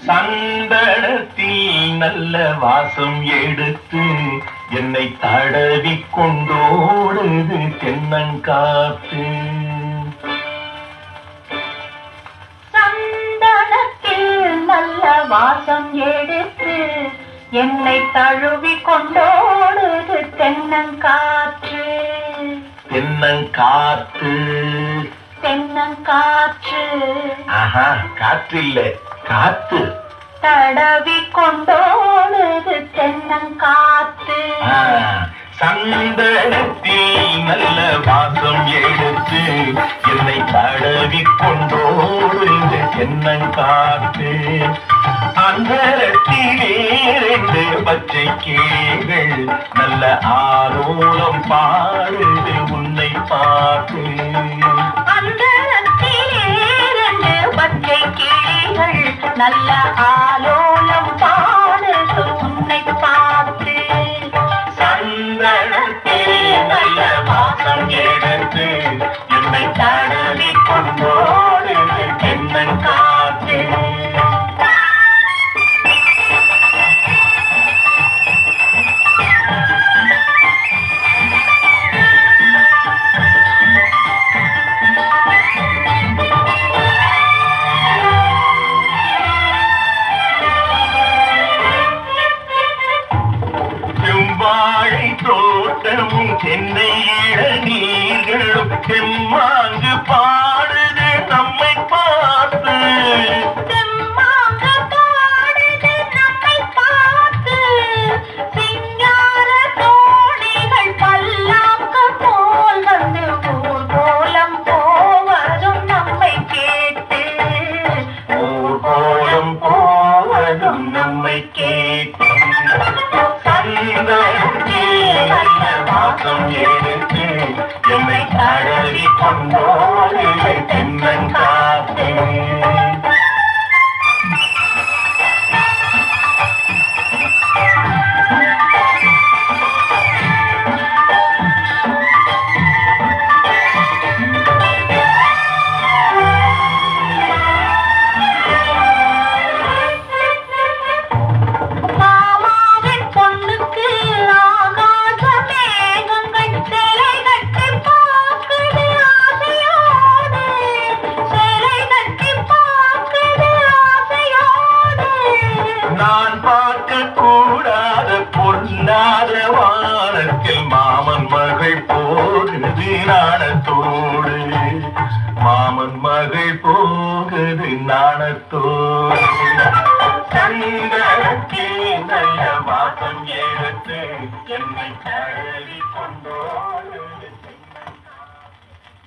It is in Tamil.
சந்தனத்தில் நல்ல வாசம் எடுத்து என்னை தடவி கொண்டோடுது தென்னங்காத்து. சந்தனத்தில் நல்ல வாசம் எடுத்து என்னை தழுவி கொண்டோடுது தென்னங்காற்று. தென்னங்காத்து தென்னங்காற்று. ஆஹா, காற்று இல்ல, காத்து. தடவி கொண்டோடுது தென்னங்காத்து. சந்தனத்தில் நல்ல வாசம் எடுத்து என்னை தடவி கொண்டோடுது தென்னங்காத்து. அந்தரத்திலே 2 பச்சை கிளிகள் நல்ல ஆரோலம் பாடுது உன்னை பார்த்து. அந்தரத்திலே 2 பச்சை கிளிகள் நல்ல ஆலோலம் பாடுது உன்னை பார்த்து. சந்தனத்தில் நல்ல வாசம் எடுத்து என்னை தடவி கொண்டோடுது தென்னங்காத்து. வாழை தோட்டமும் தென்னை இளநீர்களும் செம்மாங்கு பாடுது நம்மை பார்த்து. செம்மாங்கு பாடுது நம்மை பார்த்து. சிங்கார தோணிகள் பல்லாக்கு போல் வந்து ஊர்கோலம் போவதும் நம்மை கேட்டு. ஊர்கோலம் போவதும் நம்மை கேட்டு. நல்ல வாசம் எடுத்து என்னை தடவி கொண்டோடுது தென்னங்காத்து. நான் பார்க்க கூடாத பொன்னாத வானத்தில் மாமன் மகள் போகுது நாணத்தோடு. மாமன் மகள் போகுது நாணத்தோடு. சந்தனத்தில் நல்ல வாசம் எடுத்து என்னை தழுவி கொண்டோடு